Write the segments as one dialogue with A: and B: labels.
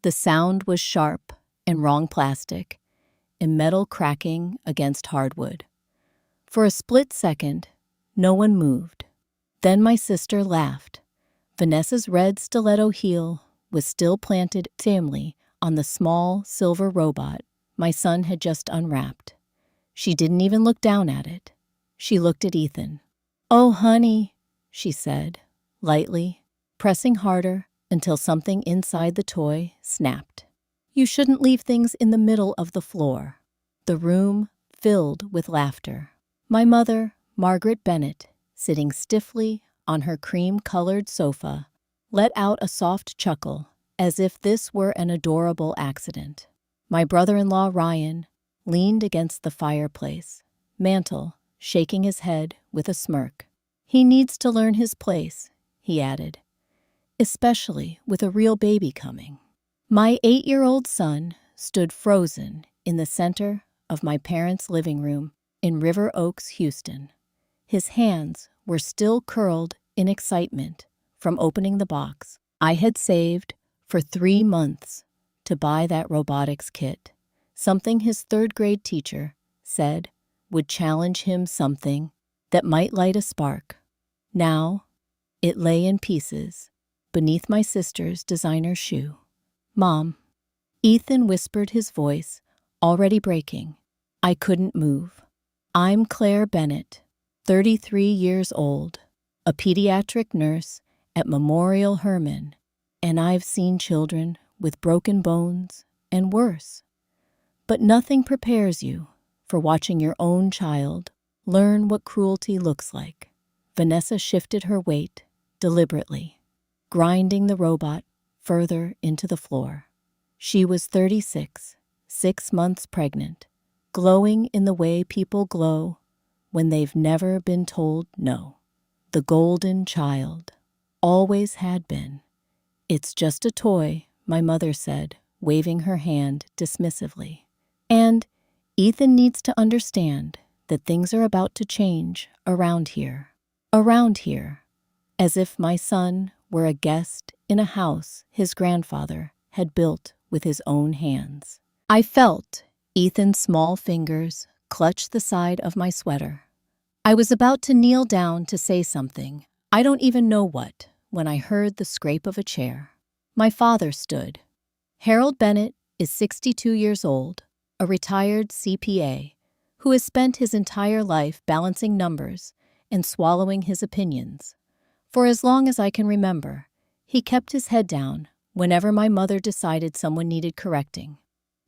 A: The sound was sharp and wrong plastic, and metal cracking against hardwood. For a split second, no one moved. Then my sister laughed. Vanessa's red stiletto heel was still planted firmly on the small silver robot my son had just unwrapped. She didn't even look down at it. She looked at Ethan. "Oh, honey," she said, lightly, pressing harder until something inside the toy snapped. "You shouldn't leave things in the middle of the floor." The room filled with laughter. My mother, Margaret Bennett, sitting stiffly on her cream-colored sofa, let out a soft chuckle as if this were an adorable accident. My brother-in-law, Ryan, leaned against the fireplace mantel, shaking his head with a smirk. "He needs to learn his place," he added, "especially with a real baby coming." My 8-year-old son stood frozen in the center of my parents' living room in River Oaks, Houston. His hands were still curled in excitement from opening the box I had saved for 3 months to buy that robotics kit, something his third-grade teacher said would challenge him, something that might light a spark. Now, it lay in pieces beneath my sister's designer shoe. "Mom," Ethan whispered, his voice already breaking. I couldn't move. "I'm Claire Bennett, 33 years old, a pediatric nurse at Memorial Hermann, and I've seen children with broken bones and worse. But nothing prepares you for watching your own child learn what cruelty looks like." Vanessa shifted her weight deliberately, grinding the robot further into the floor. She was 36, 6 months pregnant, glowing in the way people glow when they've never been told no. The golden child. Always had been. "It's just a toy," my mother said, waving her hand dismissively. "And Ethan needs to understand that things are about to change around here." Around here, as if my son were a guest in a house his grandfather had built with his own hands. I felt Ethan's small fingers clutch the side of my sweater. I was about to kneel down to say something, I don't even know what, when I heard the scrape of a chair. My father stood. Harold Bennett is 62 years old, a retired CPA, who has spent his entire life balancing numbers and swallowing his opinions. For as long as I can remember, he kept his head down whenever my mother decided someone needed correcting.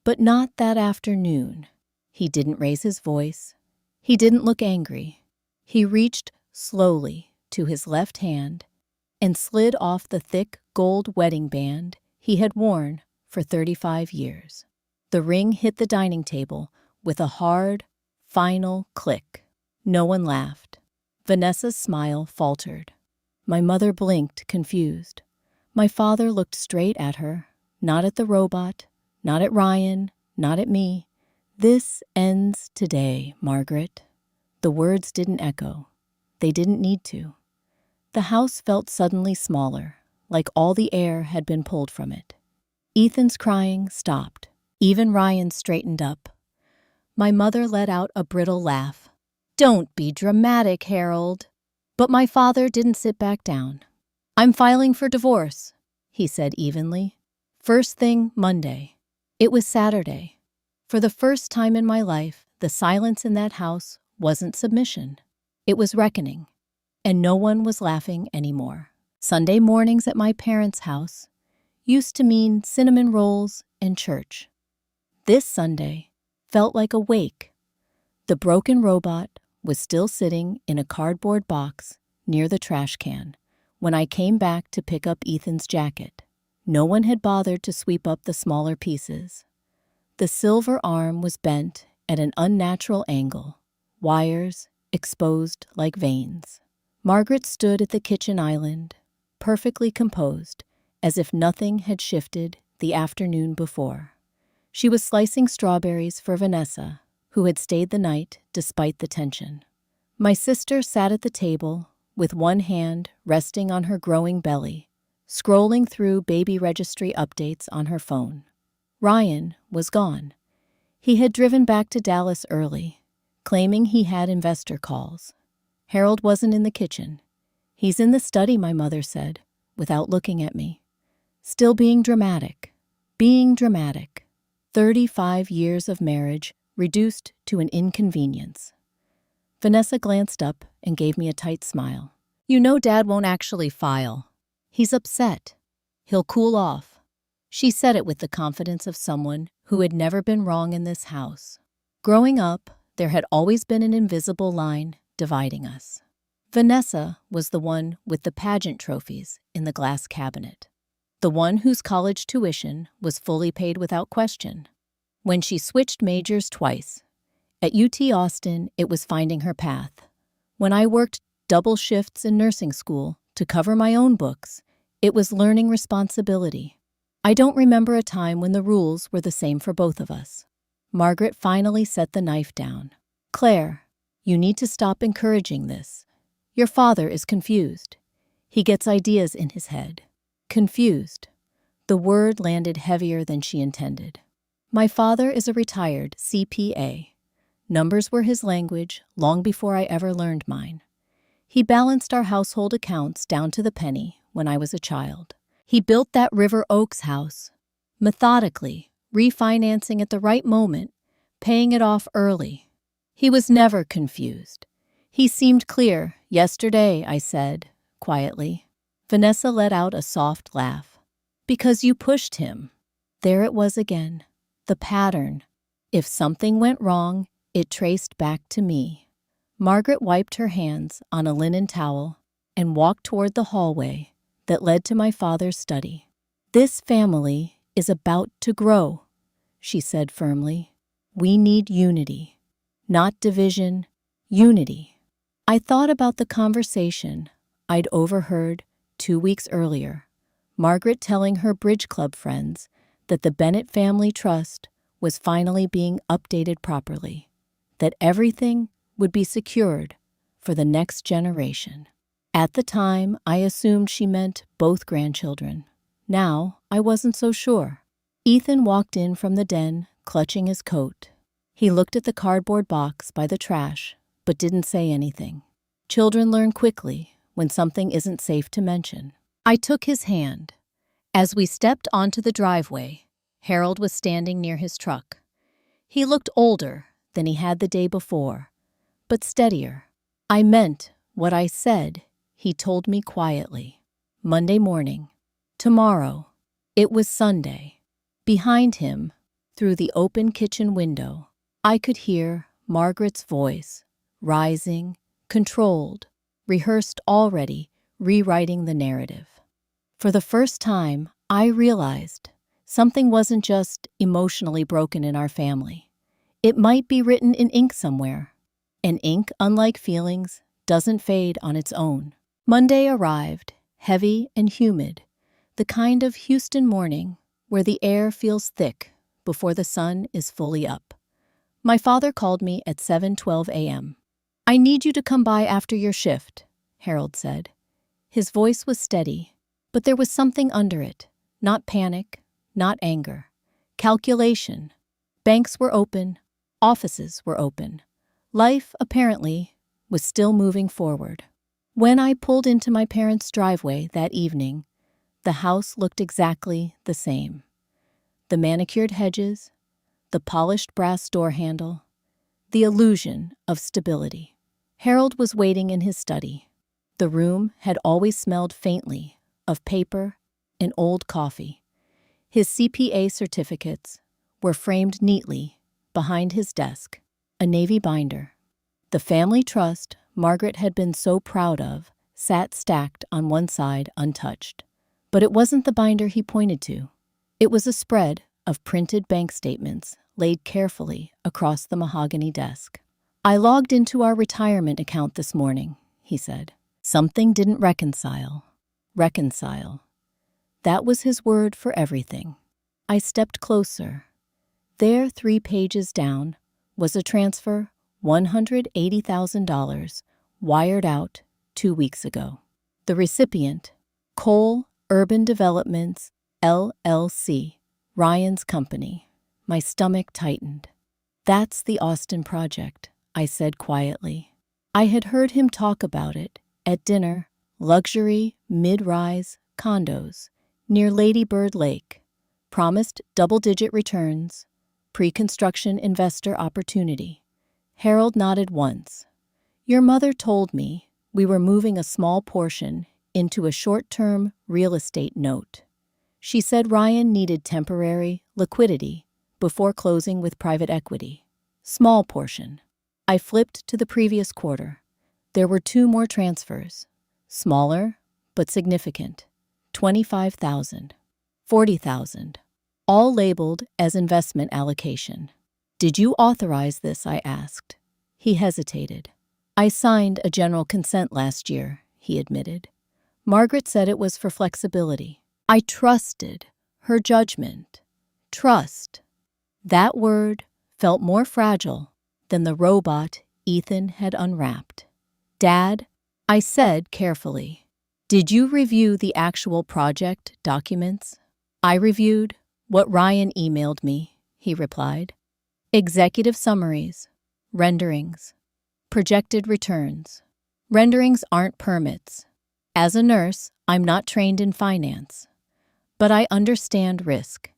A: But not that afternoon. He didn't raise his voice. He didn't look angry. He reached slowly to his left hand and slid off the thick gold wedding band he had worn for 35 years. The ring hit the dining table with a hard, final click. No one laughed. Vanessa's smile faltered. My mother blinked, confused. My father looked straight at her, not at the robot, not at Ryan, not at me. "This ends today, Margaret." The words didn't echo. They didn't need to. The house felt suddenly smaller, like all the air had been pulled from it. Ethan's crying stopped. Even Ryan straightened up. My mother let out a brittle laugh. "Don't be dramatic, Harold." But my father didn't sit back down. "I'm filing for divorce," he said evenly. "First thing Monday." It was Saturday. For the first time in my life, the silence in that house wasn't submission. It was reckoning. And no one was laughing anymore. Sunday mornings at my parents' house used to mean cinnamon rolls and church. This Sunday felt like a wake. The broken robot was still sitting in a cardboard box near the trash can when I came back to pick up Ethan's jacket. No one had bothered to sweep up the smaller pieces. The silver arm was bent at an unnatural angle, wires exposed like veins. Margaret stood at the kitchen island, perfectly composed, as if nothing had shifted the afternoon before. She was slicing strawberries for Vanessa, who had stayed the night despite the tension. My sister sat at the table with one hand resting on her growing belly, scrolling through baby registry updates on her phone. Ryan was gone. He had driven back to Dallas early, claiming he had investor calls. Harold wasn't in the kitchen. "He's in the study," my mother said, without looking at me. Still being dramatic. 35 years of marriage reduced to an inconvenience. Vanessa glanced up and gave me a tight smile. "You know Dad won't actually file. He's upset. He'll cool off." She said it with the confidence of someone who had never been wrong in this house. Growing up, there had always been an invisible line dividing us. Vanessa was the one with the pageant trophies in the glass cabinet. The one whose college tuition was fully paid without question. When she switched majors twice, at UT Austin, it was finding her path. When I worked double shifts in nursing school to cover my own books, it was learning responsibility. I don't remember a time when the rules were the same for both of us. Margaret finally set the knife down. "Claire, you need to stop encouraging this. Your father is confused. He gets ideas in his head." Confused. The word landed heavier than she intended. My father is a retired CPA. Numbers were his language long before I ever learned mine. He balanced our household accounts down to the penny when I was a child. He built that River Oaks house, methodically, refinancing at the right moment, paying it off early. He was never confused. "He seemed clear yesterday," I said, quietly. Vanessa let out a soft laugh. "Because you pushed him." There it was again, the pattern. If something went wrong, it traced back to me. Margaret wiped her hands on a linen towel and walked toward the hallway that led to my father's study. "This family is about to grow," she said firmly. "We need unity, not division, unity." I thought about the conversation I'd overheard 2 weeks earlier, Margaret telling her bridge club friends that the Bennett family trust was finally being updated properly, that everything would be secured for the next generation. At the time, I assumed she meant both grandchildren. Now, I wasn't so sure. Ethan walked in from the den, clutching his coat. He looked at the cardboard box by the trash, but didn't say anything. Children learn quickly when something isn't safe to mention. I took his hand. As we stepped onto the driveway, Harold was standing near his truck. He looked older than he had the day before, but steadier. "I meant what I said," he told me quietly. Monday morning. Tomorrow. It was Sunday. Behind him, through the open kitchen window, I could hear Margaret's voice, rising, controlled, rehearsed already, rewriting the narrative. For the first time, I realized something wasn't just emotionally broken in our family. It might be written in ink somewhere. And ink, unlike feelings, doesn't fade on its own. Monday arrived, heavy and humid, the kind of Houston morning where the air feels thick before the sun is fully up. My father called me at 7:12 a.m. "I need you to come by after your shift," Harold said. His voice was steady, but there was something under it. Not panic, not anger. Calculation. Banks were open. Offices were open. Life, apparently, was still moving forward. When I pulled into my parents' driveway that evening, the house looked exactly the same. The manicured hedges, the polished brass door handle, the illusion of stability. Harold was waiting in his study. The room had always smelled faintly of paper and old coffee. His CPA certificates were framed neatly behind his desk, a navy binder. The family trust Margaret had been so proud of sat stacked on one side untouched. But it wasn't the binder he pointed to. It was a spread of printed bank statements laid carefully across the mahogany desk. "I logged into our retirement account this morning," he said. Something didn't reconcile. Reconcile. That was his word for everything. I stepped closer. There, 3 pages down, was a transfer, $180,000, wired out 2 weeks ago. The recipient, Cole Urban Developments, LLC, Ryan's company. My stomach tightened. That's the Austin project, I said quietly. I had heard him talk about it at dinner. Luxury, mid-rise condos near Lady Bird Lake. Promised double-digit returns. Pre-construction investor opportunity. Harold nodded once. Your mother told me we were moving a small portion into a short-term real estate note. She said Ryan needed temporary liquidity before closing with private equity. Small portion. I flipped to the previous quarter. There were 2 more transfers. Smaller, but significant. 25,000. 40,000. All labeled as investment allocation. Did you authorize this? I asked. He hesitated. I signed a general consent last year, he admitted. Margaret said it was for flexibility. I trusted her judgment. Trust. That word felt more fragile than the robot Ethan had unwrapped. Dad, I said carefully, did you review the actual project documents? I reviewed what Ryan emailed me, he replied. Executive summaries, renderings, projected returns. Renderings aren't permits. As a nurse, I'm not trained in finance. But I understand risk.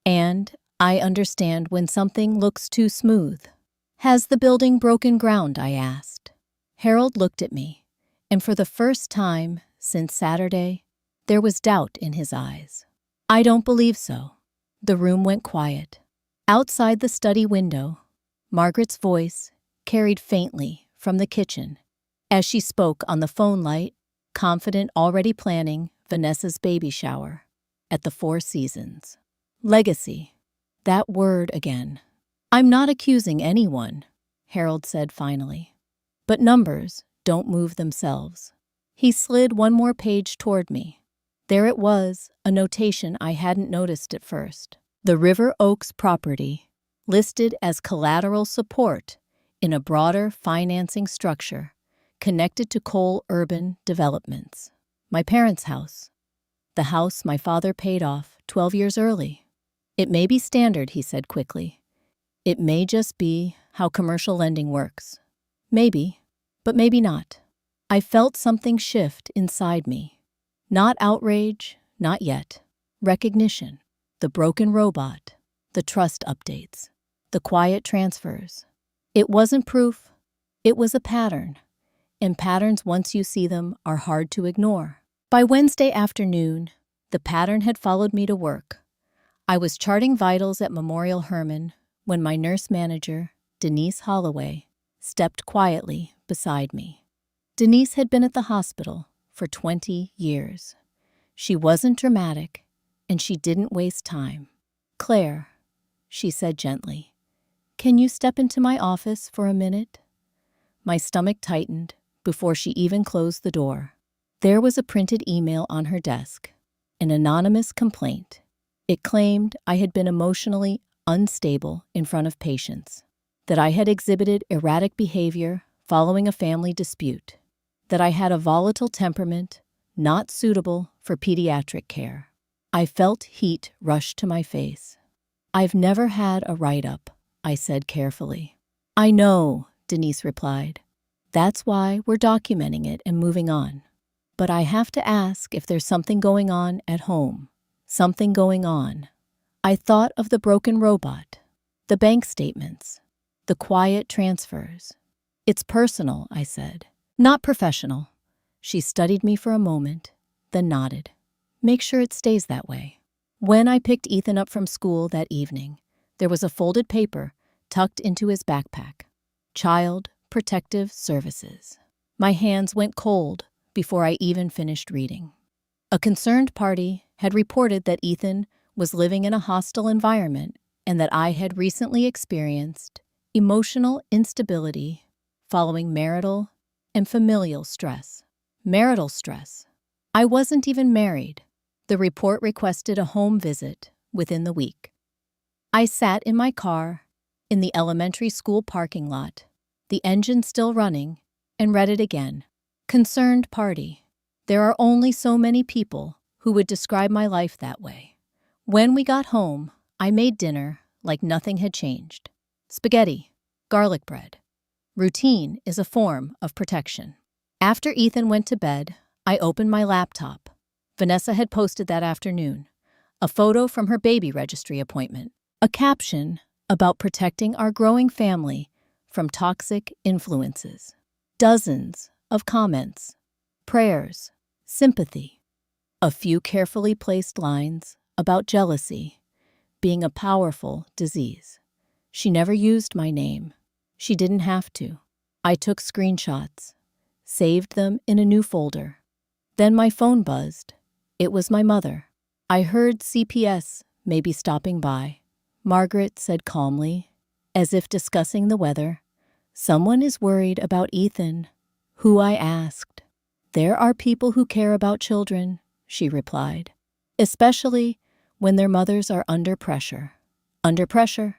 A: And I understand when something looks too smooth. Has the building broken ground? I asked. Harold looked at me, and for the first time since Saturday, there was doubt in his eyes. I don't believe so. The room went quiet. Outside the study window, Margaret's voice carried faintly from the kitchen as she spoke on the phone light, confident, already planning Vanessa's baby shower at the Four Seasons. Legacy. That word again. I'm not accusing anyone, Harold said finally. But numbers don't move themselves. He slid 1 more page toward me. There it was, a notation I hadn't noticed at first. The River Oaks property, listed as collateral support in a broader financing structure connected to Cole Urban Developments. My parents' house. The house my father paid off 12 years early. It may be standard, he said quickly. It may just be how commercial lending works. Maybe, but maybe not. I felt something shift inside me. Not outrage, not yet. Recognition. The broken robot. The trust updates. The quiet transfers. It wasn't proof. It was a pattern. And patterns, once you see them, are hard to ignore. By Wednesday afternoon, the pattern had followed me to work. I was charting vitals at Memorial Hermann when my nurse manager, Denise Holloway, stepped quietly beside me. Denise had been at the hospital for 20 years. She wasn't dramatic, and she didn't waste time. Claire, she said gently, can you step into my office for a minute? My stomach tightened before she even closed the door. There was a printed email on her desk, an anonymous complaint. It claimed I had been emotionally unstable in front of patients, that I had exhibited erratic behavior following a family dispute, that I had a volatile temperament not suitable for pediatric care. I felt heat rush to my face. I've never had a write-up, I said carefully. I know, Denise replied. That's why we're documenting it and moving on. But I have to ask if there's something going on at home. Something going on. I thought of the broken robot, the bank statements, the quiet transfers. It's personal, I said. Not professional. She studied me for a moment, then nodded. Make sure it stays that way. When I picked Ethan up from school that evening, there was a folded paper tucked into his backpack. Child Protective Services. My hands went cold before I even finished reading. A concerned party had reported that Ethan was living in a hostile environment and that I had recently experienced emotional instability following marital and familial stress. Marital stress. I wasn't even married. The report requested a home visit within the week. I sat in my car in the elementary school parking lot, the engine still running, and read it again. Concerned party. There are only so many people who would describe my life that way. When we got home, I made dinner like nothing had changed. Spaghetti, garlic bread. Routine is a form of protection. After Ethan went to bed, I opened my laptop. Vanessa had posted that afternoon a photo from her baby registry appointment, a caption about protecting our growing family from toxic influences. Dozens of comments, prayers, sympathy. A few carefully placed lines about jealousy being a powerful disease. She never used my name. She didn't have to. I took screenshots, saved them in a new folder. Then my phone buzzed. It was my mother. I heard CPS may be stopping by. Margaret said calmly, as if discussing the weather. Someone is worried about Ethan. Who? I asked. There are people who care about children, she replied, especially when their mothers are under pressure. Under pressure?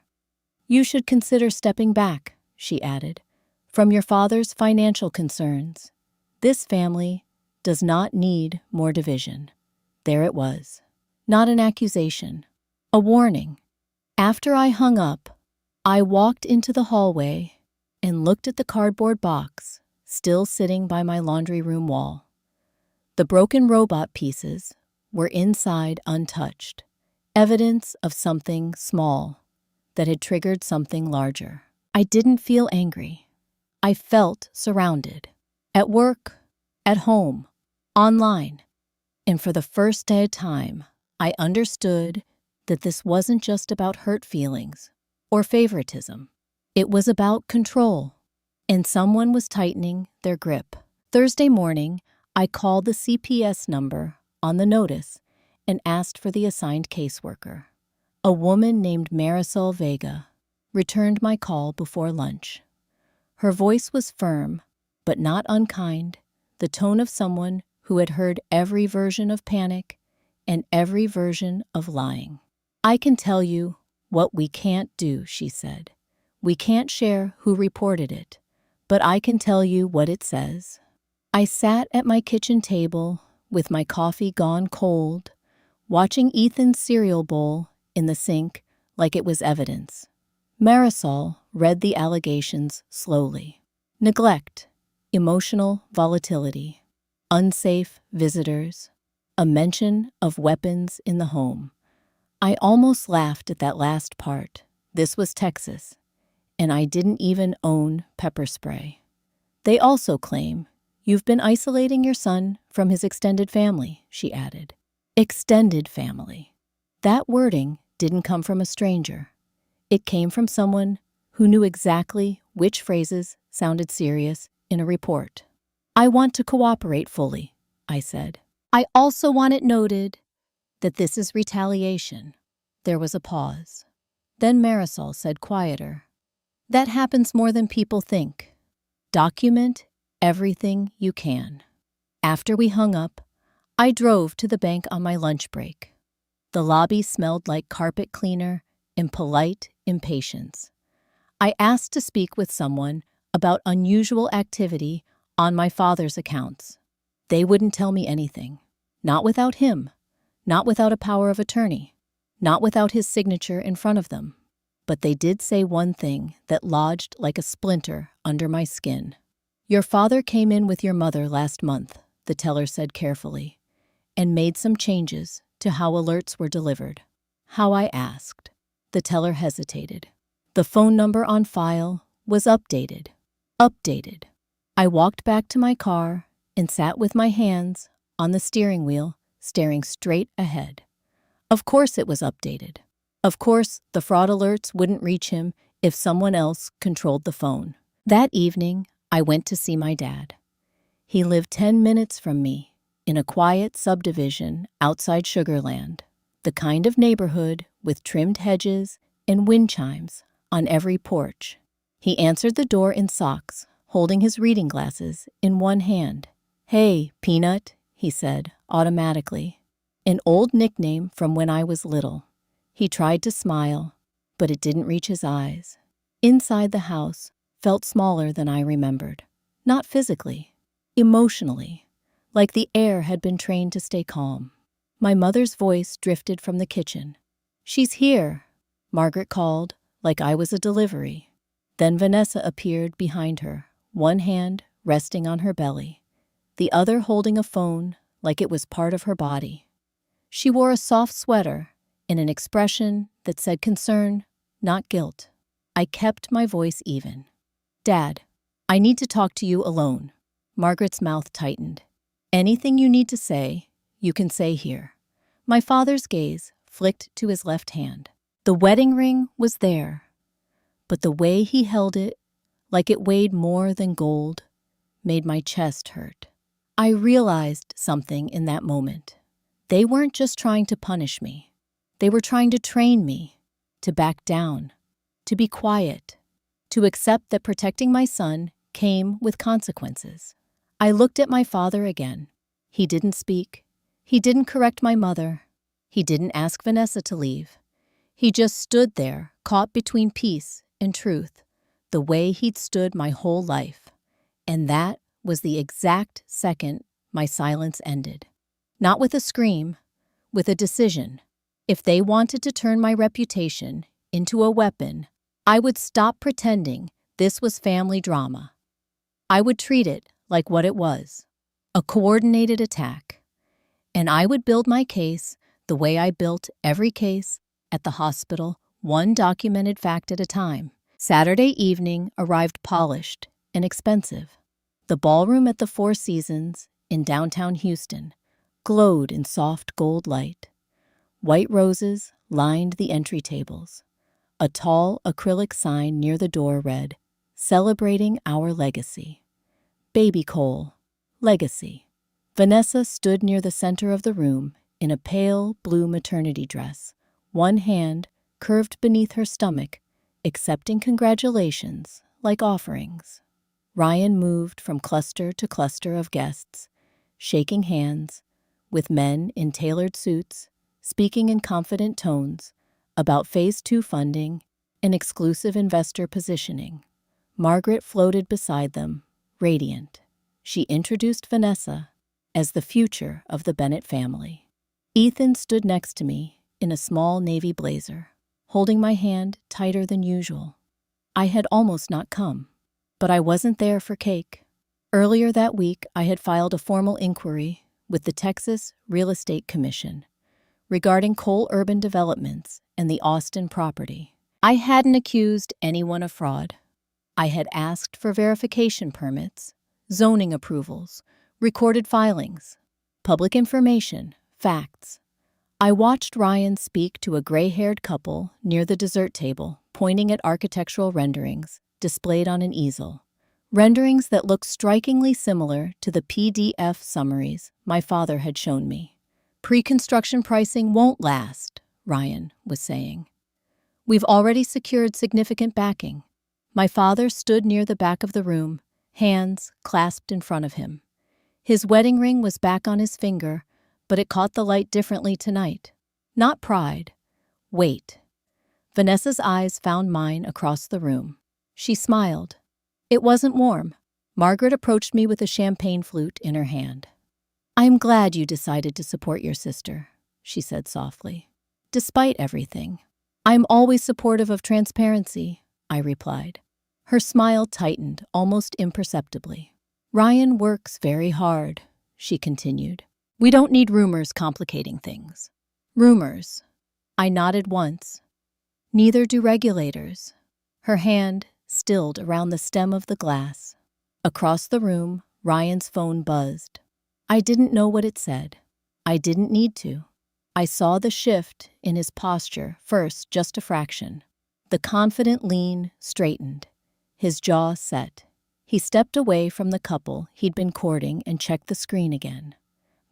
A: You should consider stepping back, she added, from your father's financial concerns. This family does not need more division. There it was. Not an accusation. A warning. After I hung up, I walked into the hallway and looked at the cardboard box still sitting by my laundry room wall. The broken robot pieces were inside untouched, evidence of something small that had triggered something larger. I didn't feel angry. I felt surrounded. At work, at home, online. And for the first time, I understood that this wasn't just about hurt feelings or favoritism. It was about control, and someone was tightening their grip. Thursday morning, I called the CPS number on the notice and asked for the assigned caseworker. A woman named Marisol Vega returned my call before lunch. Her voice was firm, but not unkind, the tone of someone who had heard every version of panic and every version of lying. I can tell you what we can't do, she said. We can't share who reported it, but I can tell you what it says. I sat at my kitchen table with my coffee gone cold, watching Ethan's cereal bowl in the sink like it was evidence. Marisol read the allegations slowly. Neglect, emotional volatility, unsafe visitors, a mention of weapons in the home. I almost laughed at that last part. This was Texas, and I didn't even own pepper spray. They also claim you've been isolating your son from his extended family, she added. Extended family. That wording didn't come from a stranger. It came from someone who knew exactly which phrases sounded serious in a report. I want to cooperate fully, I said. I also want it noted that this is retaliation. There was a pause. Then Marisol said quieter, that happens more than people think. Document everything you can. After we hung up, I drove to the bank on my lunch break. The lobby smelled like carpet cleaner and polite impatience. I asked to speak with someone about unusual activity on my father's accounts. They wouldn't tell me anything. Not without him. Not without a power of attorney. Not without his signature in front of them. But they did say one thing that lodged like a splinter under my skin. Your father came in with your mother last month, the teller said carefully, and made some changes to how alerts were delivered. How? I asked. The teller hesitated. The phone number on file was updated. Updated. I walked back to my car and sat with my hands on the steering wheel, staring straight ahead. Of course it was updated. Of course the fraud alerts wouldn't reach him if someone else controlled the phone. That evening, I went to see my dad. He lived 10 minutes from me, in a quiet subdivision outside Sugar Land, the kind of neighborhood with trimmed hedges and wind chimes on every porch. He answered the door in socks, holding his reading glasses in one hand. Hey, Peanut, he said, automatically. An old nickname from when I was little. He tried to smile, but it didn't reach his eyes. Inside the house felt smaller than I remembered. Not physically, emotionally, like the air had been trained to stay calm. My mother's voice drifted from the kitchen. "She's here," Margaret called, like I was a delivery. Then Vanessa appeared behind her, one hand resting on her belly, the other holding a phone like it was part of her body. She wore a soft sweater and an expression that said concern, not guilt. I kept my voice even. "Dad, I need to talk to you alone." Margaret's mouth tightened. "Anything you need to say, you can say here." My father's gaze flicked to his left hand. The wedding ring was there, but the way he held it, like it weighed more than gold, made my chest hurt. I realized something in that moment. They weren't just trying to punish me. They were trying to train me to back down, to be quiet, to accept that protecting my son came with consequences. I looked at my father again. He didn't speak. He didn't correct my mother. He didn't ask Vanessa to leave. He just stood there, caught between peace and truth, the way he'd stood my whole life. And that was the exact second my silence ended. Not with a scream, with a decision. If they wanted to turn my reputation into a weapon, I would stop pretending this was family drama. I would treat it like what it was, a coordinated attack. And I would build my case the way I built every case at the hospital, one documented fact at a time. Saturday evening arrived polished and expensive. The ballroom at the Four Seasons in downtown Houston glowed in soft gold light. White roses lined the entry tables. A tall acrylic sign near the door read, "Celebrating our legacy." Baby Cole, legacy. Vanessa stood near the center of the room in a pale blue maternity dress, one hand curved beneath her stomach, accepting congratulations like offerings. Ryan moved from cluster to cluster of guests, shaking hands with men in tailored suits, speaking in confident tones about Phase 2 funding and exclusive investor positioning. Margaret floated beside them, radiant. She introduced Vanessa as the future of the Bennett family. Ethan stood next to me in a small navy blazer, holding my hand tighter than usual. I had almost not come, but I wasn't there for cake. Earlier that week, I had filed a formal inquiry with the Texas Real Estate Commission regarding Cole Urban Developments and the Austin property. I hadn't accused anyone of fraud. I had asked for verification permits, zoning approvals, recorded filings, public information, facts. I watched Ryan speak to a gray-haired couple near the dessert table, pointing at architectural renderings displayed on an easel. Renderings that looked strikingly similar to the PDF summaries my father had shown me. "Pre-construction pricing won't last," Ryan was saying. "We've already secured significant backing." My father stood near the back of the room, hands clasped in front of him. His wedding ring was back on his finger, but it caught the light differently tonight. Not pride. Weight. Vanessa's eyes found mine across the room. She smiled. It wasn't warm. Margaret approached me with a champagne flute in her hand. "I am glad you decided to support your sister," she said softly. "Despite everything." "I'm always supportive of transparency," I replied. Her smile tightened almost imperceptibly. "Ryan works very hard," she continued. "We don't need rumors complicating things." "Rumors." I nodded once. "Neither do regulators." Her hand stilled around the stem of the glass. Across the room, Ryan's phone buzzed. I didn't know what it said. I didn't need to. I saw the shift in his posture first, just a fraction. The confident lean straightened, his jaw set. He stepped away from the couple he'd been courting and checked the screen again.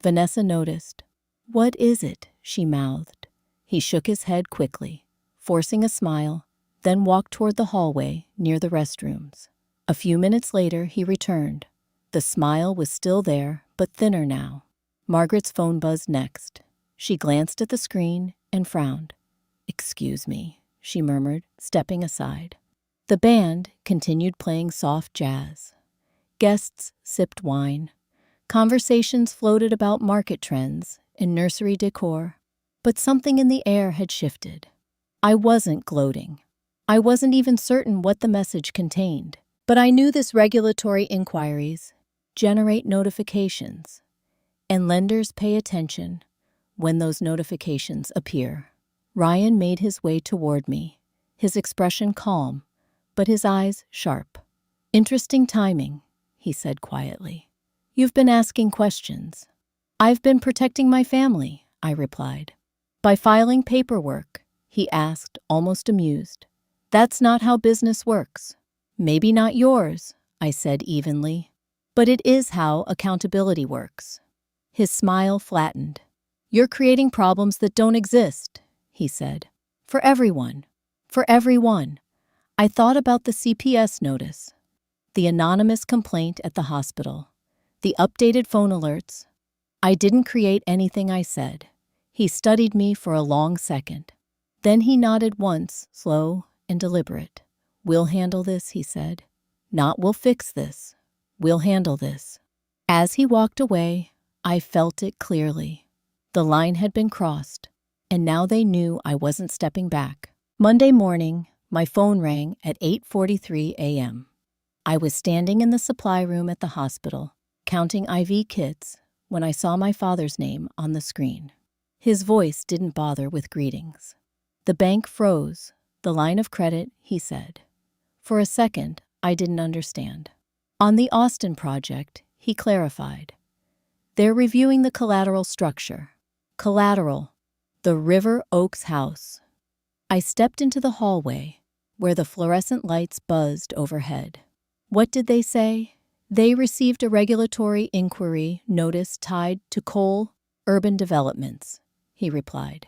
A: Vanessa noticed. "What is it?" she mouthed. He shook his head quickly, forcing a smile, then walked toward the hallway near the restrooms. A few minutes later, he returned. The smile was still there, but thinner now. Margaret's phone buzzed next. She glanced at the screen and frowned. "Excuse me," she murmured, stepping aside. The band continued playing soft jazz. Guests sipped wine. Conversations floated about market trends and nursery decor, but something in the air had shifted. I wasn't gloating. I wasn't even certain what the message contained, but I knew this regulatory inquiries generate notifications, and lenders pay attention when those notifications appear. Ryan made his way toward me, his expression calm, but his eyes sharp. "Interesting timing," he said quietly. "You've been asking questions." "I've been protecting my family," I replied. "By filing paperwork," he asked, almost amused. "That's not how business works." "Maybe not yours," I said evenly, "but it is how accountability works." His smile flattened. "You're creating problems that don't exist," he said. "For everyone. For everyone." I thought about the CPS notice, the anonymous complaint at the hospital, the updated phone alerts. "I didn't create anything," I said. He studied me for a long second. Then he nodded once, slow and deliberate. "We'll handle this," he said. "Not we'll fix this. We'll handle this." As he walked away, I felt it clearly. The line had been crossed, and now they knew I wasn't stepping back. Monday morning, my phone rang at 8:43 a.m. I was standing in the supply room at the hospital, counting IV kits, when I saw my father's name on the screen. His voice didn't bother with greetings. "The bank froze. The line of credit," he said. For a second, I didn't understand. "On the Austin project," he clarified. "They're reviewing the collateral structure." Collateral. The River Oaks house. I stepped into the hallway, where the fluorescent lights buzzed overhead. "What did they say?" "They received a regulatory inquiry notice tied to coal urban developments," he replied.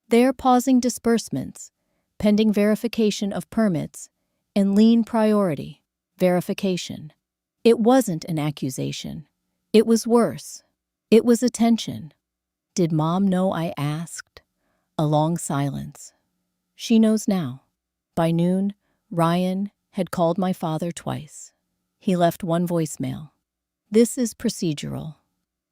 A: "They're pausing disbursements, pending verification of permits, and lien priority verification." It wasn't an accusation. It was worse. It was attention. "Did Mom know?" I asked. A long silence. "She knows now." By noon, Ryan had called my father twice. He left one voicemail. "This is procedural.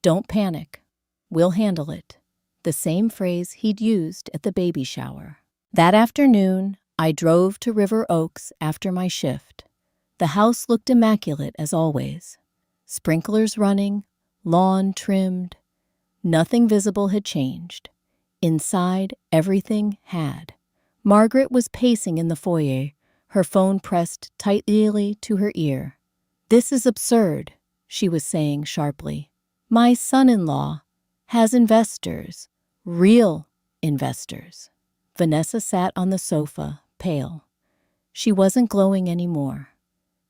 A: Don't panic. We'll handle it." The same phrase he'd used at the baby shower. That afternoon, I drove to River Oaks after my shift. The house looked immaculate as always. Sprinklers running, lawn trimmed. Nothing visible had changed. Inside, everything had. Margaret was pacing in the foyer, her phone pressed tightly to her ear. "This is absurd," she was saying sharply. "My son-in-law has investors, real investors." Vanessa sat on the sofa, pale. She wasn't glowing anymore.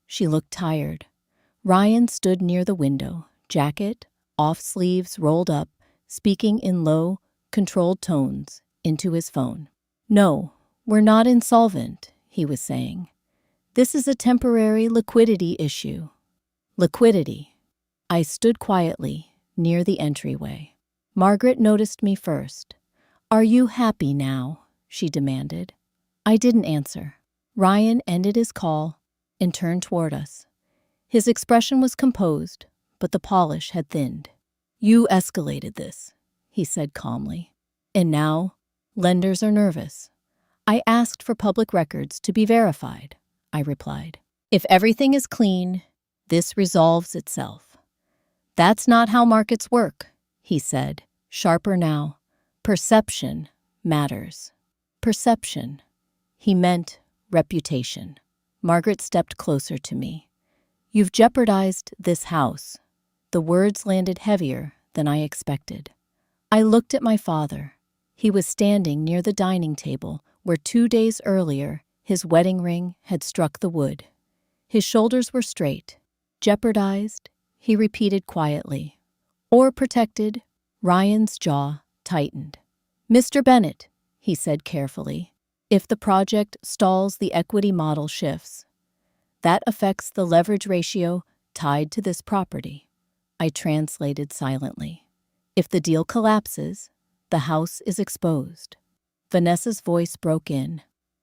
A: She looked tired. Ryan stood near the window, jacket, off sleeves rolled up, speaking in low, controlled tones into his phone. "No, we're not insolvent," he was saying. "This is a temporary liquidity issue." Liquidity. I stood quietly near the entryway. Margaret noticed me first. "Are you happy now?" she demanded. I didn't answer. Ryan ended his call and turned toward us. His expression was composed, but the polish had thinned. "You escalated this," he said calmly. "And now, lenders are nervous." "I asked for public records to be verified," I replied. "If everything is clean, this resolves itself." "That's not how markets work," he said, sharper now. "Perception matters." Perception. He meant reputation. Margaret stepped closer to me. "You've jeopardized this house." The words landed heavier than I expected. I looked at my father. He was standing near the dining table where 2 days earlier his wedding ring had struck the wood. His shoulders were straight. "Jeopardized," he repeated quietly. "Or protected." Ryan's jaw tightened. "Mr. Bennett," he said carefully, "if the project stalls, the equity model shifts. That affects the leverage ratio tied to this property." I translated silently. "If the deal collapses, the house is exposed." Vanessa's voice broke in.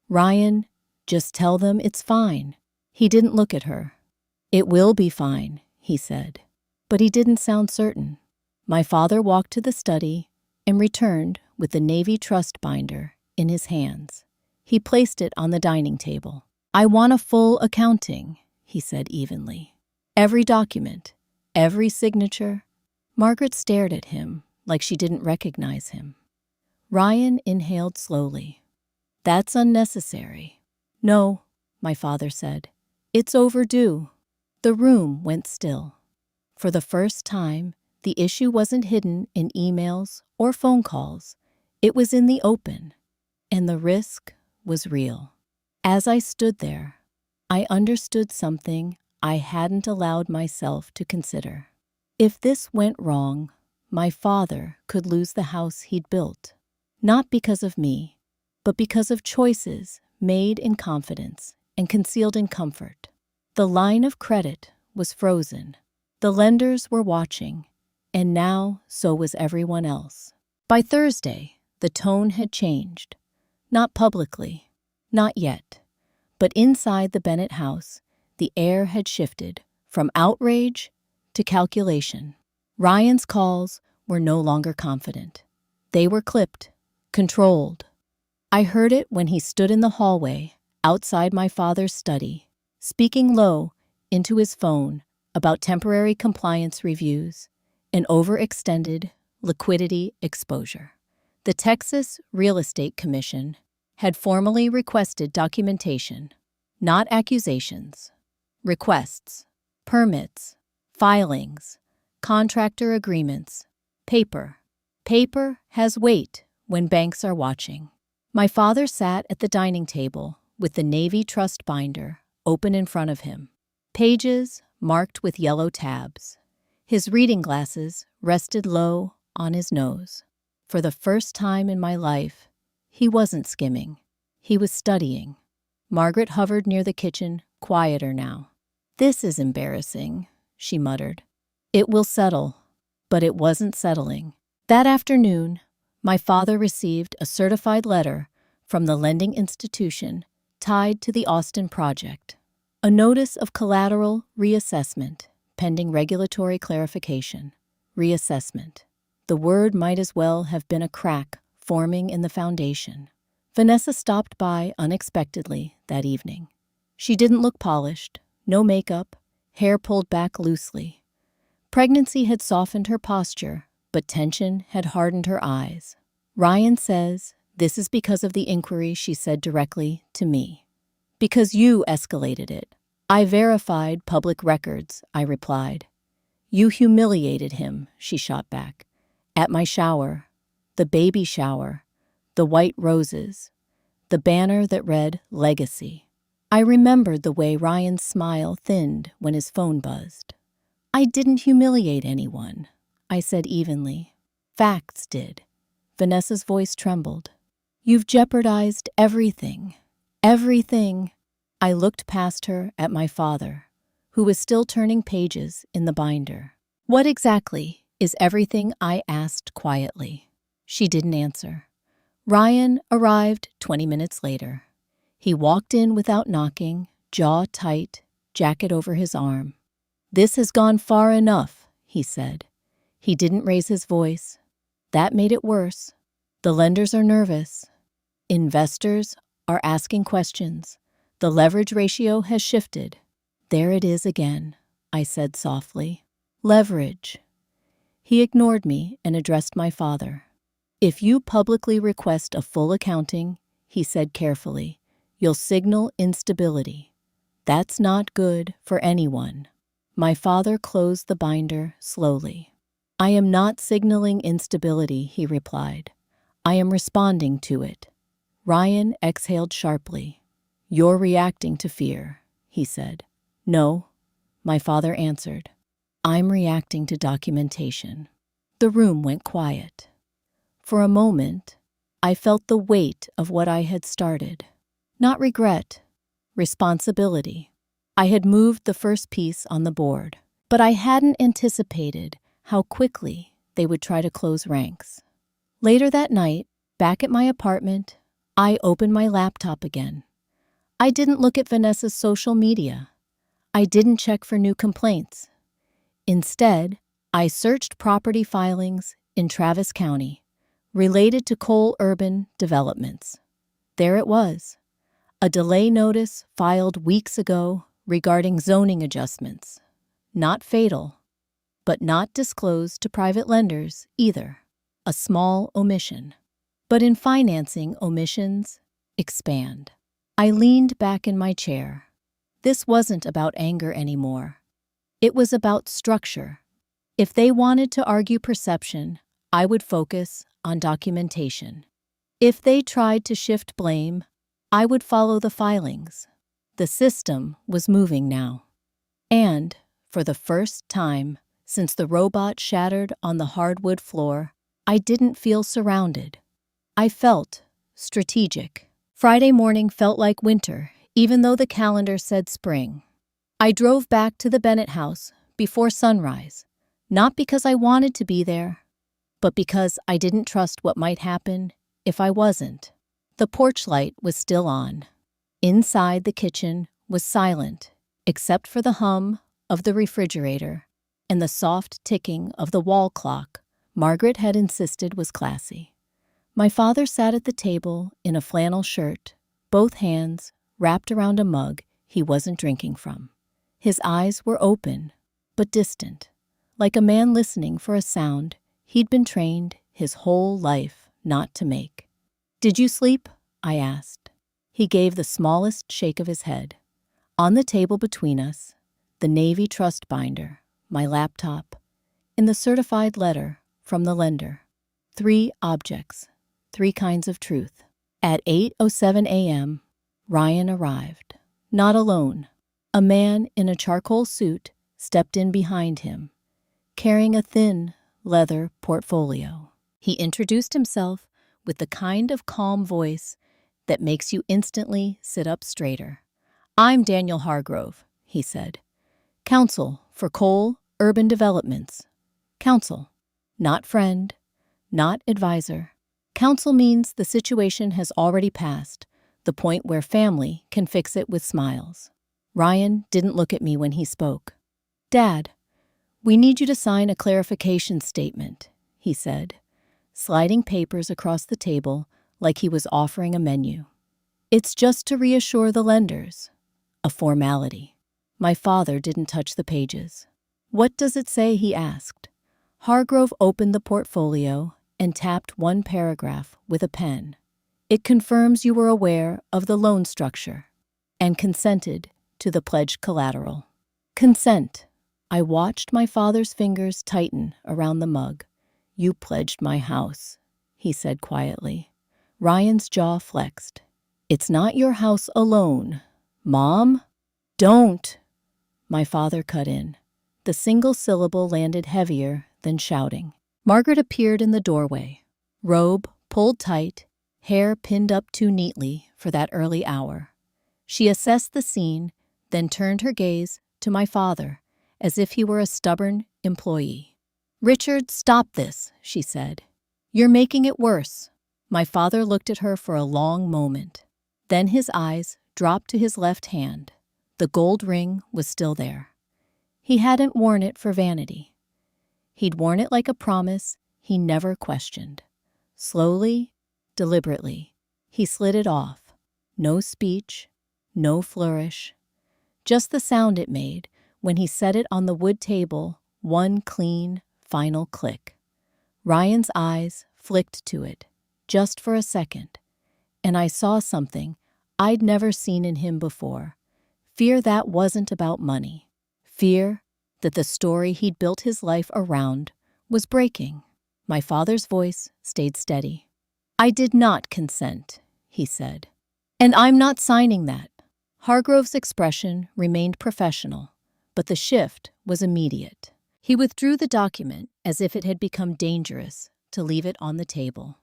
A: "Ryan, just tell them it's fine." He didn't look at her. "It will be fine," he said. But he didn't sound certain. My father walked to the study, and returned with the Navy Trust binder in his hands. He placed it on the dining table. "I want a full accounting," he said evenly. "Every document, every signature." Margaret stared at him like she didn't recognize him. Ryan inhaled slowly. "That's unnecessary." "No," my father said. "It's overdue." The room went still. For the first time, the issue wasn't hidden in emails or phone calls. It was in the open, and the risk was real. As I stood there, I understood something I hadn't allowed myself to consider. If this went wrong, my father could lose the house he'd built, not because of me, but because of choices made in confidence and concealed in comfort. The line of credit was frozen. The lenders were watching, and now so was everyone else. By Thursday, the tone had changed. Not publicly, not yet, but inside the Bennett house, the air had shifted from outrage to calculation. Ryan's calls were no longer confident. They were clipped, controlled. I heard it when he stood in the hallway outside my father's study, speaking low into his phone about temporary compliance reviews and overextended liquidity exposure. The Texas Real Estate Commission had formally requested documentation, not accusations. Requests, permits, filings, contractor agreements, paper. Paper has weight when banks are watching. My father sat at the dining table with the Navy Trust binder open in front of him, pages marked with yellow tabs. His reading glasses rested low on his nose. For the first time in my life, he wasn't skimming. He was studying. Margaret hovered near the kitchen, quieter now. "This is embarrassing," she muttered. "It will settle." But it wasn't settling. That afternoon, my father received a certified letter from the lending institution tied to the Austin project. A notice of collateral reassessment pending regulatory clarification. Reassessment. The word might as well have been a crack forming in the foundation. Vanessa stopped by unexpectedly that evening. She didn't look polished, no makeup, hair pulled back loosely. Pregnancy had softened her posture, but tension had hardened her eyes. "Ryan says this is because of the inquiry," she said directly to me. "Because you escalated it." "I verified public records," I replied. "You humiliated him," she shot back. "At my shower, the baby shower, the white roses, the banner that read Legacy." I remembered the way Ryan's smile thinned when his phone buzzed. "I didn't humiliate anyone," I said evenly. "Facts did." Vanessa's voice trembled. "You've jeopardized everything. Everything." I looked past her at my father, who was still turning pages in the binder. "What exactly is everything?" I asked quietly. She didn't answer. Ryan arrived 20 minutes later. He walked in without knocking, jaw tight, jacket over his arm. "This has gone far enough," he said. He didn't raise his voice. That made it worse. "The lenders are nervous. Investors are asking questions. The leverage ratio has shifted." "There it is again," I said softly. "Leverage." He ignored me and addressed my father. "If you publicly request a full accounting," he said carefully, "you'll signal instability. That's not good for anyone." My father closed the binder slowly. "I am not signaling instability," he replied. "I am responding to it." Ryan exhaled sharply. "You're reacting to fear," he said. "No," my father answered. "I'm reacting to documentation." The room went quiet. For a moment, I felt the weight of what I had started. Not regret, responsibility. I had moved the first piece on the board, but I hadn't anticipated how quickly they would try to close ranks. Later that night, back at my apartment, I opened my laptop again. I didn't look at Vanessa's social media. I didn't check for new complaints. Instead, I searched property filings in Travis County, related to coal urban developments. There it was, a delay notice filed weeks ago regarding zoning adjustments. Not fatal, but not disclosed to private lenders either. A small omission. But in financing, omissions expand. I leaned back in my chair. This wasn't about anger anymore. It was about structure. If they wanted to argue perception, I would focus on documentation. If they tried to shift blame, I would follow the filings. The system was moving now. And, for the first time since the robot shattered on the hardwood floor, I didn't feel surrounded. I felt strategic. Friday morning felt like winter, even though the calendar said spring. I drove back to the Bennett house before sunrise, not because I wanted to be there, but because I didn't trust what might happen if I wasn't. The porch light was still on. Inside, the kitchen was silent, except for the hum of the refrigerator and the soft ticking of the wall clock Margaret had insisted was classy. My father sat at the table in a flannel shirt, both hands wrapped around a mug he wasn't drinking from. His eyes were open, but distant, like a man listening for a sound he'd been trained his whole life not to make. "Did you sleep?" I asked. He gave the smallest shake of his head. On the table between us, the Navy trust binder, my laptop, and the certified letter from the lender. 3 objects, 3 kinds of truth. At 8:07 a.m., Ryan arrived. Not alone. A man in a charcoal suit stepped in behind him, carrying a thin leather portfolio. He introduced himself with the kind of calm voice that makes you instantly sit up straighter. "I'm Daniel Hargrove," he said. "Counsel for Coal Urban Developments." Counsel, not friend, not advisor. Counsel means the situation has already passed, the point where family can fix it with smiles. Ryan didn't look at me when he spoke. "Dad, we need you to sign a clarification statement," he said, sliding papers across the table like he was offering a menu. "It's just to reassure the lenders." A formality. My father didn't touch the pages. "What does it say?" he asked. Hargrove opened the portfolio and tapped one paragraph with a pen. "It confirms you were aware of the loan structure and consented to the pledged collateral." Consent. I watched my father's fingers tighten around the mug. "You pledged my house," he said quietly. Ryan's jaw flexed. "It's not your house alone. Mom?" "Don't!" My father cut in. The single syllable landed heavier than shouting. Margaret appeared in the doorway, robe pulled tight, hair pinned up too neatly for that early hour. She assessed the scene, then turned her gaze to my father as if he were a stubborn employee. "Richard, stop this," she said. "You're making it worse." My father looked at her for a long moment. Then his eyes dropped to his left hand. The gold ring was still there. He hadn't worn it for vanity. He'd worn it like a promise he never questioned. Slowly, deliberately, he slid it off. No speech, no flourish. Just the sound it made when he set it on the wood table, one clean, final click. Ryan's eyes flicked to it, just for a second, and I saw something I'd never seen in him before. Fear that wasn't about money. Fear that the story he'd built his life around was breaking. My father's voice stayed steady. "I did not consent," he said. "And I'm not signing that." Hargrove's expression remained professional, but the shift was immediate. He withdrew the document as if it had become dangerous to leave it on the table.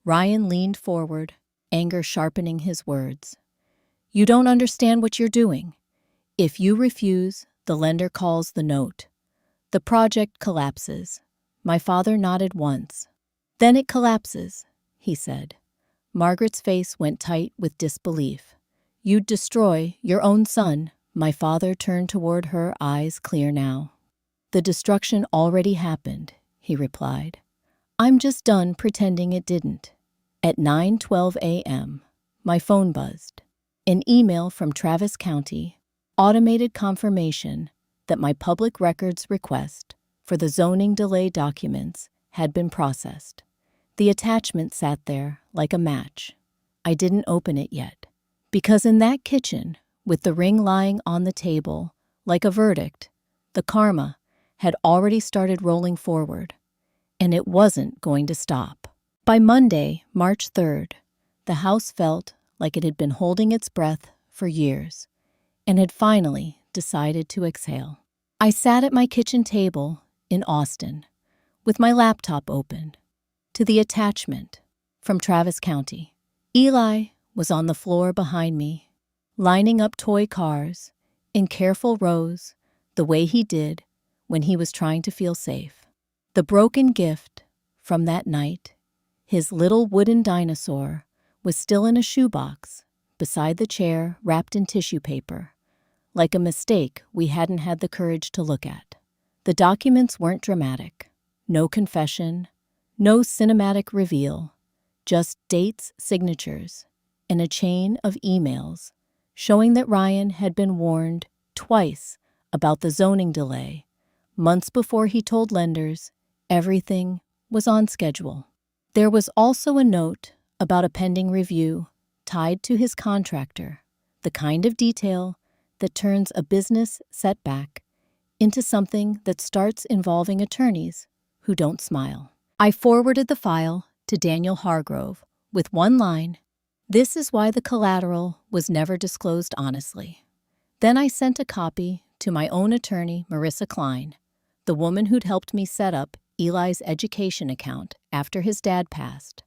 A: Ryan leaned forward, anger sharpening his words. "You don't understand what you're doing. If you refuse, the lender calls the note. The project collapses." My father nodded once. "Then it collapses," he said. Margaret's face went tight with disbelief. "You'd destroy your own son." My father turned toward her, eyes clear now. "The destruction already happened," he replied. I'm just done pretending it didn't. At 9:12 a.m., my phone buzzed. An email from Travis County, automated confirmation that my public records request for the zoning delay documents had been processed. The attachment sat there like a match. I didn't open it yet, because in that kitchen, with the ring lying on the table like a verdict, the karma had already started rolling forward, and it wasn't going to stop. By Monday, March 3rd, the house felt like it had been holding its breath for years and had finally decided to exhale. I sat at my kitchen table in Austin with my laptop open to the attachment from Travis County. Eli was on the floor behind me, lining up toy cars in careful rows the way he did when he was trying to feel safe. The broken gift from that night, his little wooden dinosaur, was still in a shoebox beside the chair wrapped in tissue paper, like a mistake we hadn't had the courage to look at. The documents weren't dramatic. No confession, no cinematic reveal, just dates, signatures, and a chain of emails showing that Ryan had been warned twice about the zoning delay, months before he told lenders everything was on schedule. There was also a note about a pending review tied to his contractor, the kind of detail that turns a business setback into something that starts involving attorneys who don't smile. I forwarded the file to Daniel Hargrove with one line, "This is why the collateral was never disclosed honestly." Then I sent a copy to my own attorney, Marissa Klein, the woman who'd helped me set up Eli's education account after his dad passed.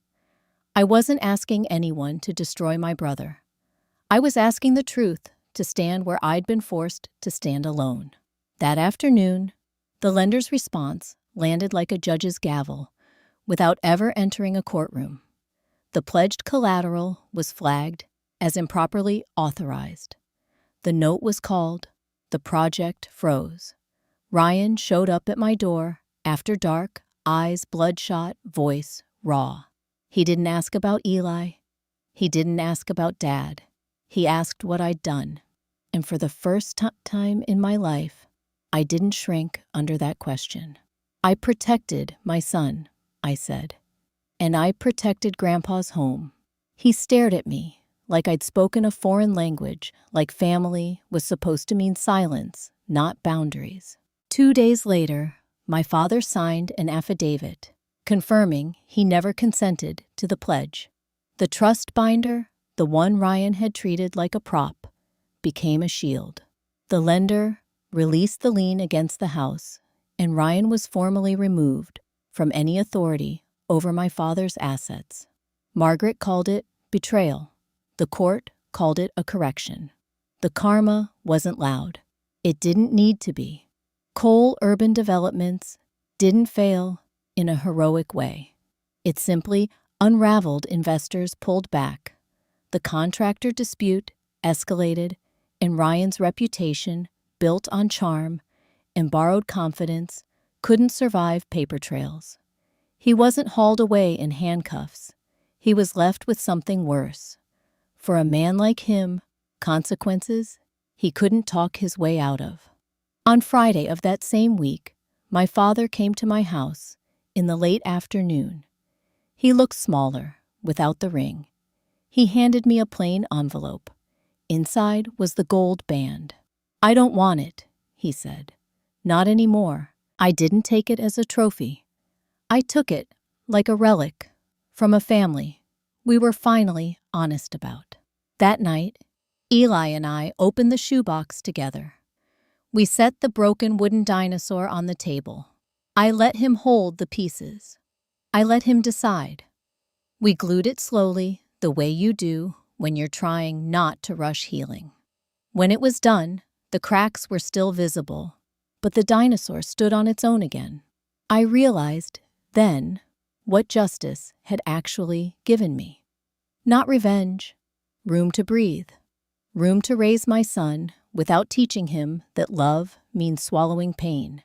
A: I wasn't asking anyone to destroy my brother. I was asking the truth to stand where I'd been forced to stand alone. That afternoon, the lender's response landed like a judge's gavel without ever entering a courtroom. The pledged collateral was flagged as improperly authorized. The note was called. The project froze. Ryan showed up at my door after dark, eyes bloodshot, voice raw. He didn't ask about Eli. He didn't ask about Dad. He asked what I'd done. And for the first time in my life, I didn't shrink under that question. "I protected my son," I said. "And I protected Grandpa's home." He stared at me like I'd spoken a foreign language, like family was supposed to mean silence, not boundaries. 2 days later, my father signed an affidavit confirming he never consented to the pledge. The trust binder, the one Ryan had treated like a prop, became a shield. The lender released the lien against the house, and Ryan was formally removed from any authority over my father's assets. Margaret called it betrayal. The court called it a correction. The karma wasn't loud. It didn't need to be. Cole Urban Developments didn't fail in a heroic way. It simply unraveled. Investors pulled back. The contractor dispute escalated, and Ryan's reputation, built on charm and borrowed confidence, couldn't survive paper trails. He wasn't hauled away in handcuffs. He was left with something worse. For a man like him, consequences he couldn't talk his way out of. On Friday of that same week, my father came to my house in the late afternoon. He looked smaller without the ring. He handed me a plain envelope. Inside was the gold band. "I don't want it," he said. "Not anymore." I didn't take it as a trophy. I took it like a relic from a family we were finally honest about. That night, Eli and I opened the shoebox together. We set the broken wooden dinosaur on the table. I let him hold the pieces. I let him decide. We glued it slowly, the way you do when you're trying not to rush healing. When it was done, the cracks were still visible, but the dinosaur stood on its own again. I realized then what justice had actually given me. Not revenge, room to breathe, room to raise my son without teaching him that love means swallowing pain,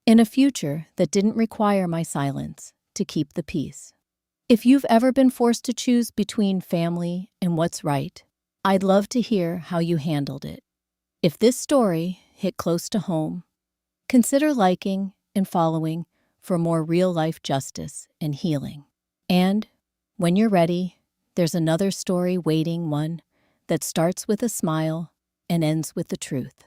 A: in a future that didn't require my silence to keep the peace. If you've ever been forced to choose between family and what's right, I'd love to hear how you handled it. If this story hit close to home, consider liking and following for more real-life justice and healing. And when you're ready, there's another story waiting, one that starts with a smile and ends with the truth.